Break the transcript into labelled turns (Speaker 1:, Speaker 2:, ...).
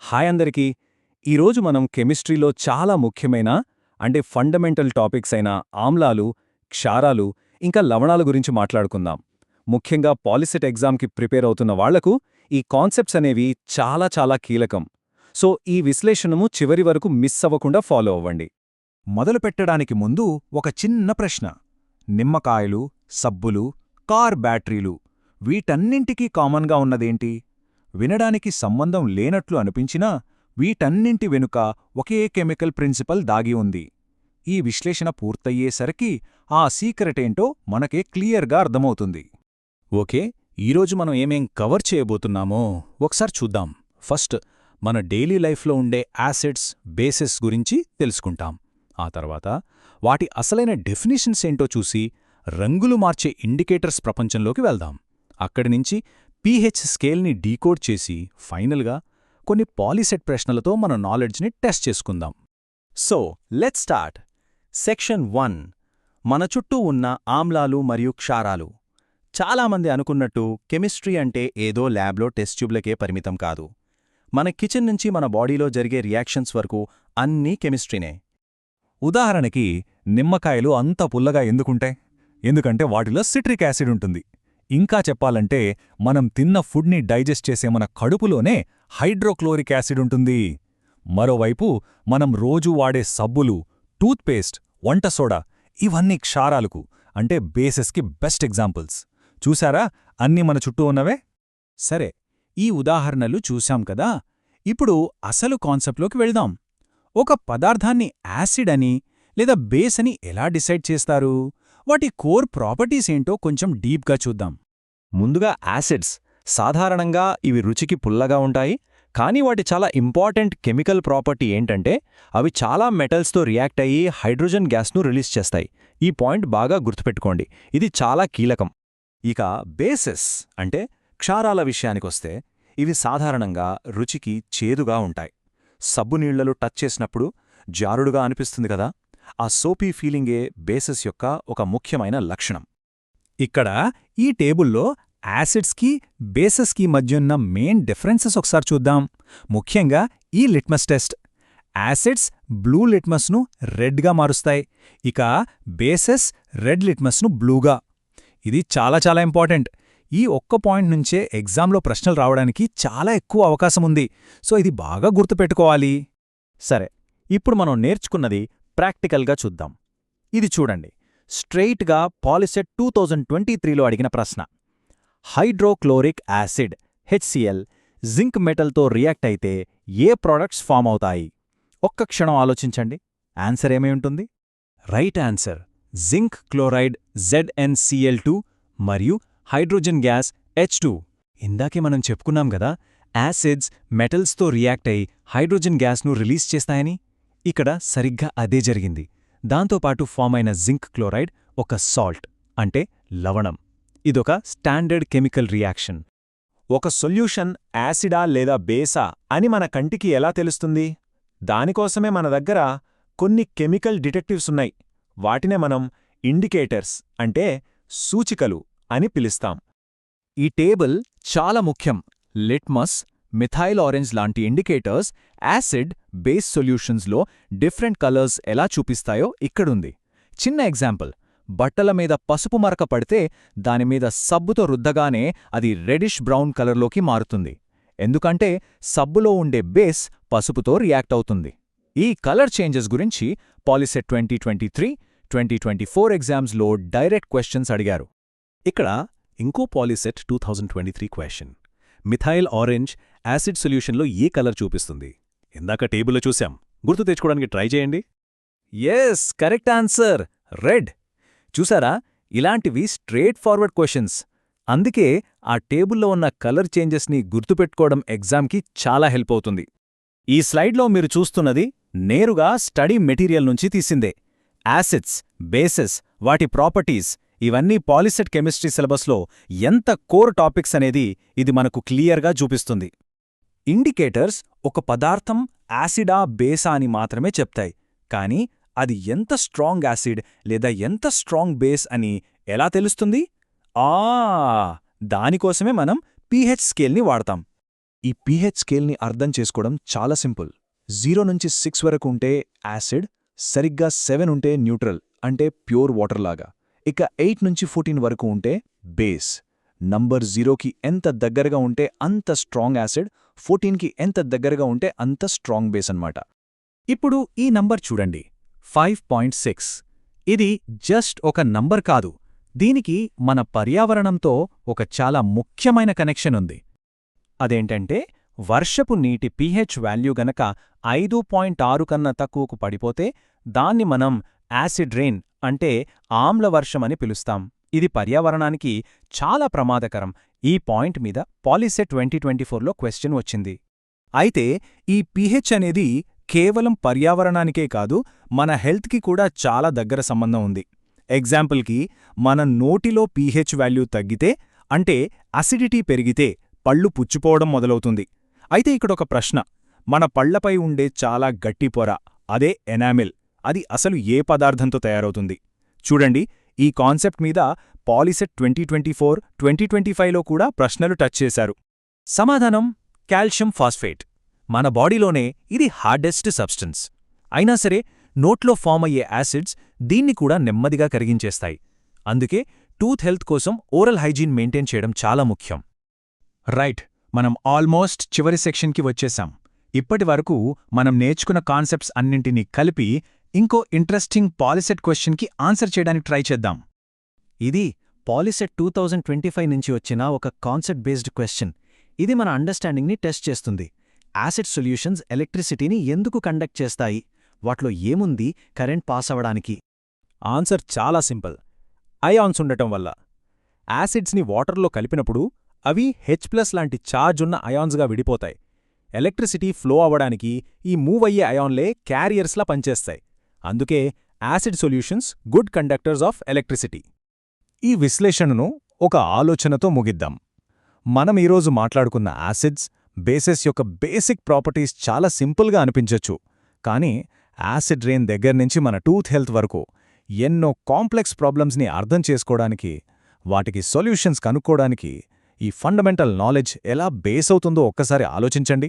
Speaker 1: Hi అందరికీ. ఈరోజు మనం కెమిస్ట్రీలో చాలా ముఖ్యమైన ఫండమెంటల్ టాపిక్స్ అయిన ఆమ్లాలు, క్షారాలు, ఇంకా లవణాల గురించి మాట్లాడుకుందాం. ముఖ్యంగా పాలిసెట్ ఎగ్జామ్కి ప్రిపేర్ అవుతున్న వాళ్లకు ఈ కాన్సెప్ట్స్ అనేవి చాలా చాలా కీలకం. సో ఈ విశ్లేషణము చివరి వరకు మిస్ అవ్వకుండా ఫాలో అవ్వండి.
Speaker 2: మొదలుపెట్టడానికి ముందు ఒక చిన్న ప్రశ్న. నిమ్మకాయలు, సబ్బులు, కార్ బ్యాటరీలు వీటన్నింటికీ కామన్గా ఉన్నదేంటి? వినడానికి సంబంధం లేనట్లు అనిపించినా వీటన్నింటి వెనుక ఒకే కెమికల్ ప్రిన్సిపల్ దాగి ఉంది. ఈ విశ్లేషణ పూర్తయ్యేసరికి ఆ సీక్రెటేంటో మనకే క్లియర్గా అర్థమవుతుంది.
Speaker 1: ఓకే, ఈరోజు మనం ఏమేం కవర్ చేయబోతున్నామో ఒకసారి చూద్దాం. ఫస్ట్ మన డైలీ లైఫ్లో ఉండే యాసిడ్స్, బేసెస్ గురించి తెలుసుకుంటాం. ఆ తర్వాత వాటి అసలైన డెఫినిషన్స్ ఏంటో చూసి రంగులు మార్చే ఇండికేటర్స్ ప్రపంచంలోకి వెళ్దాం. అక్కడి నుంచి pH స్కేల్ని డీకోడ్ చేసి ఫైనల్గా కొన్ని పాలిసెట్ ప్రశ్నలతో మన నాలెడ్జ్ని టెస్ట్ చేసుకుందాం.
Speaker 3: So let's start. సెక్షన్ 1, మన చుట్టూ ఉన్న ఆమ్లాలు మరియు క్షారాలు. చాలామంది అనుకున్నట్టు కెమిస్ట్రీ అంటే ఏదో ల్యాబ్లో టెస్ట్ ట్యూబ్లకే పరిమితం కాదు. మన కిచెన్ నుంచి మన బాడీలో జరిగే రియాక్షన్స్ వరకు అన్నీ కెమిస్ట్రీనే.
Speaker 2: ఉదాహరణకి నిమ్మకాయలు అంత పుల్లగా ఎందుకుంటాయి? ఎందుకంటే వాటిలో సిట్రిక్ యాసిడ్ ఉంటుంది. ఇంకా చెప్పాలంటే మనం తిన్న ఫుడ్ని డైజెస్ట్ చేసే మన కడుపులోనే హైడ్రోక్లోరిక్ యాసిడ్ ఉంటుంది. మరోవైపు మనం రోజూ వాడే సబ్బులు, టూత్పేస్ట్, వంట సోడా ఇవన్నీ క్షారాలకు బేసెస్కి బెస్ట్ ఎగ్జాంపుల్స్. చూశారా అన్నీ మన చుట్టూ ఉన్నవే?
Speaker 1: సరే, ఈ ఉదాహరణలు చూశాం కదా. ఇప్పుడు అసలు కాన్సెప్ట్లోకి వెళ్దాం. ఒక పదార్థాన్ని యాసిడ్ అని లేదా బేస్ అని ఎలా డిసైడ్ చేస్తారు? వాటి కోర్ ప్రాపర్టీస్ ఏంటో కొంచెం డీప్గా చూద్దాం.
Speaker 3: ముందుగా యాసిడ్స్. సాధారణంగా ఇవి రుచికి పుల్లగా ఉంటాయి, కానీ వాటి చాలా ఇంపార్టెంట్ కెమికల్ ప్రాపర్టీ ఏంటంటే అవి చాలా మెటల్స్తో రియాక్ట్ అయ్యి హైడ్రోజన్ గ్యాస్ను రిలీజ్ చేస్తాయి. ఈ పాయింట్ బాగా గుర్తుపెట్టుకోండి, ఇది చాలా కీలకం. ఇక బేసెస్ అంటే క్షారాల విషయానికొస్తే ఇవి సాధారణంగా రుచికి చేదుగా ఉంటాయి. సబ్బు నీళ్లలో టచ్ చేసినప్పుడు జారుడుగా అనిపిస్తుంది కదా, ఆ సోపీ ఫీలింగే బేసెస్ యొక్క ఒక ముఖ్యమైన లక్షణం.
Speaker 1: ఇక్కడ ఈ టేబుల్లో యాసిడ్స్కి, బేసెస్కి మధ్యున్న మెయిన్ డిఫరెన్సెస్ ఒకసారి చూద్దాం. ముఖ్యంగా ఈ లిట్మస్ టెస్ట్. యాసిడ్స్ బ్లూ లిట్మస్ను రెడ్గా మారుస్తాయి, ఇక బేసెస్ రెడ్ లిట్మస్ను బ్లూగా. ఇది చాలా చాలా ఇంపార్టెంట్. ఈ ఒక్క పాయింట్ నుంచే ఎగ్జామ్లో ప్రశ్నలు రావడానికి చాలా ఎక్కువ అవకాశముంది. సో ఇది బాగా గుర్తుపెట్టుకోవాలి.
Speaker 3: సరే, ఇప్పుడు మనం నేర్చుకున్నది ప్రాక్టికల్గా చూద్దాం. ఇది చూడండి, స్ట్రెయిట్గా పాలిసెట్ 2023లో అడిగిన ప్రశ్న. హైడ్రోక్లోరిక్ యాసిడ్ HCl జింక్ మెటల్తో రియాక్ట్ అయితే ఏ ప్రోడక్ట్స్ ఫామ్ అవుతాయి? ఒక్క క్షణం ఆలోచించండి, ఆన్సర్ ఏమై ఉంటుంది?
Speaker 1: Right answer zinc chloride ZnCl2 మరియు హైడ్రోజన్ గ్యాస్ H2. ఇందాకే మనం చెప్పుకున్నాం గదా, యాసిడ్స్ మెటల్స్తో రియాక్ట్ అయి హైడ్రోజన్ గ్యాస్ను రిలీజ్ చేస్తాయని. ఇక్కడ సరిగ్గా అదే జరిగింది. దాంతోపాటు ఫామ్ అయిన జింక్ క్లోరైడ్ ఒక సాల్ట్ లవణం. ఇదొక స్టాండర్డ్ కెమికల్ రియాక్షన్.
Speaker 2: ఒక సొల్యూషన్ యాసిడా లేదా బేసా అని మన కంటికి ఎలా తెలుస్తుంది? దానికోసమే మన దగ్గర కొన్ని కెమికల్ డిటెక్టివ్స్ ఉన్నాయి. వాటినే మనం ఇండికేటర్స్ సూచికలు అని పిలుస్తాం.
Speaker 1: ఈ టేబుల్ చాలా ముఖ్యం. లిట్మస్, మిథైల్ ఆరెంజ్ లాంటి ఇండికేటర్స్ యాసిడ్, బేస్ సొల్యూషన్స్లో డిఫరెంట్ కలర్స్ ఎలా చూపిస్తాయో ఇక్కడుంది. చిన్న ఎగ్జాంపుల్, బట్టల మీద పసుపు మరక పడితే దానిమీద సబ్బుతో రుద్దగానే అది రెడిష్ బ్రౌన్ కలర్లోకి మారుతుంది. ఎందుకంటే సబ్బులో ఉండే బేస్ పసుపుతో రియాక్ట్ అవుతుంది. ఈ కలర్ చేంజెస్ గురించి పాలిసెట్ 2023, 2024 ఎగ్జామ్స్లో డైరెక్ట్ క్వశ్చన్స్ అడిగారు. ఇక్కడ ఇంకో POLYCET 2023 question. Methyl orange acid సొల్యూషన్లో ఏ కలర్ చూపిస్తుంది? ఇందాక టేబుల్లో చూశాం, గుర్తు తెచ్చుకోవడానికి ట్రై చేయండి.
Speaker 3: Yes, correct answer red. చూసారా, ఇలాంటివి స్ట్రేట్ ఫార్వర్డ్ క్వశ్చన్స్. అందుకే ఆ టేబుల్లో ఉన్న కలర్ చేంజెస్ని గుర్తుపెట్టుకోవడం ఎగ్జామ్కి చాలా హెల్ప్ అవుతుంది. ఈ స్లైడ్లో మీరు చూస్తున్నది నేరుగా స్టడీ మెటీరియల్ నుంచి తీసిందే. యాసిడ్స్, బేసెస్, వాటి ప్రాపర్టీస్ ఇవన్నీ పాలిసెట్ కెమిస్ట్రీ సిలబస్లో ఎంత కోర్ టాపిక్స్ అనేది ఇది మనకు క్లియర్గా చూపిస్తుంది. ఇండికేటర్స్ ఒక పదార్థం యాసిడా, బేసా అని మాత్రమే చెప్తాయి, కానీ అది ఎంత స్ట్రాంగ్ యాసిడ్ లేదా ఎంత స్ట్రాంగ్ బేస్ అని ఎలా తెలుస్తుంది? దానికోసమే మనం pH స్కేల్ని వాడతాం.
Speaker 1: ఈ pH స్కేల్ని అర్థం చేసుకోవడం చాలా సింపుల్. 0 నుంచి 6 వరకు ఉంటే యాసిడ్, సరిగ్గా 7 ఉంటే న్యూట్రల్ అంటే ప్యూర్ వాటర్ లాగా. ఇక 8 నుంచి 14 వరకు ఉంటే బేస్. నంబర్ 0కి ఎంత దగ్గరగా ఉంటే అంత స్ట్రాంగ్ యాసిడ్, 14కి ఎంత దగ్గరగా ఉంటే అంత స్ట్రాంగ్ బేస్ అన్నమాట.
Speaker 3: ఇప్పుడు ఈ నంబర్ చూడండి, 5.6. ఇది జస్ట్ ఒక నంబర్ కాదు, దీనికి మన పర్యావరణంతో ఒక చాలా ముఖ్యమైన కనెక్షన్ ఉంది. అదేంటంటే వర్షపు నీటి pH వాల్యూ గనక 5.6 కన్నా తక్కువకు పడిపోతే దాన్ని మనం యాసిడ్ రెయిన్ అంటే ఆమ్లవర్షమని పిలుస్తాం. ఇది పర్యావరణానికి చాలా ప్రమాదకరం. ఈ పాయింట్ మీద పాలిసెట్ 2024లో క్వెశ్చన్ వచ్చింది. అయితే ఈ pH అనేది కేవలం పర్యావరణానికే కాదు, మన హెల్త్కి కూడా చాలా దగ్గర సంబంధం ఉంది. ఎగ్జాంపుల్కి, మన నోటిలో pH వాల్యూ తగ్గితే అంటే అసిడిటీ పెరిగితే పళ్ళు పుచ్చిపోవడం మొదలవుతుంది. అయితే ఇక్కడొక ప్రశ్న, మన పళ్లపై ఉండే చాలా గట్టి పొర, అదే ఎనామిల్, అది అసలు ఏ పదార్థంతో తయారవుతుంది? చూడండి, ఈ కాన్సెప్ట్ మీద పాలిసెట్ 2024, 2025లో కూడా ప్రశ్నలు టచ్ చేశారు. సమాధానం కాల్షియం ఫాస్ఫేట్. మన బాడీలోనే ఇది హార్డెస్ట్ సబ్స్టెన్స్. అయినా సరే నోట్లో ఫామ్ అయ్యే యాసిడ్స్ దీన్ని కూడా నెమ్మదిగా కరిగించేస్తాయి. అందుకే టూత్ హెల్త్ కోసం ఓరల్ హైజీన్ మెయింటైన్ చేయడం చాలా ముఖ్యం.
Speaker 1: రైట్, మనం ఆల్మోస్ట్ చివరి సెక్షన్కి వచ్చేశాం. ఇప్పటివరకు మనం నేర్చుకున్న కాన్సెప్ట్స్ అన్నింటినీ కలిపి ఇంకో ఇంట్రెస్టింగ్ పాలిసెట్ క్వశ్చన్కి ఆన్సర్ చేయడానికి ట్రై చేద్దాం.
Speaker 3: ఇది పాలిసెట్ 2025 నుంచి వచ్చిన ఒక కాన్సెప్ట్ బేస్డ్ క్వెశ్చన్. ఇది మన అండర్స్టాండింగ్ని టెస్ట్ చేస్తుంది. యాసిడ్ సొల్యూషన్స్ ఎలక్ట్రిసిటీని ఎందుకు కండక్ట్ చేస్తాయి? వాటిలో ఏముంది కరెంట్ పాస్ అవ్వడానికి? ఆన్సర్ చాలా సింపుల్. అయాన్స్ ఉండటం వల్ల. యాసిడ్స్ని వాటర్లో కలిపినప్పుడు అవి H+ లాంటి ఛార్జ్ ఉన్న అయాన్స్గా విడిపోతాయి. ఎలక్ట్రిసిటీ ఫ్లో అవ్వడానికి ఈ మూవ్ అయ్యే అయాన్లే క్యారియర్స్లా పనిచేస్తాయి. అందుకే acid solutions good conductors of electricity.
Speaker 2: ఈ విశ్లేషణను ఒక ఆలోచనతో ముగిద్దాం. మనం ఈరోజు మాట్లాడుకున్న యాసిడ్స్, బేసెస్ యొక్క బేసిక్ ప్రాపర్టీస్ చాలా సింపుల్గా అనిపించొచ్చు. కానీ యాసిడ్ రెయిన్ దగ్గర్నుంచి మన టూత్ హెల్త్ వరకు ఎన్నో కాంప్లెక్స్ ప్రాబ్లమ్స్ని అర్థం చేసుకోవడానికి, వాటికి సొల్యూషన్స్ కనుక్కోవడానికి ఈ ఫండమెంటల్ నాలెడ్జ్ ఎలా బేస్ అవుతుందో ఒక్కసారి ఆలోచించండి.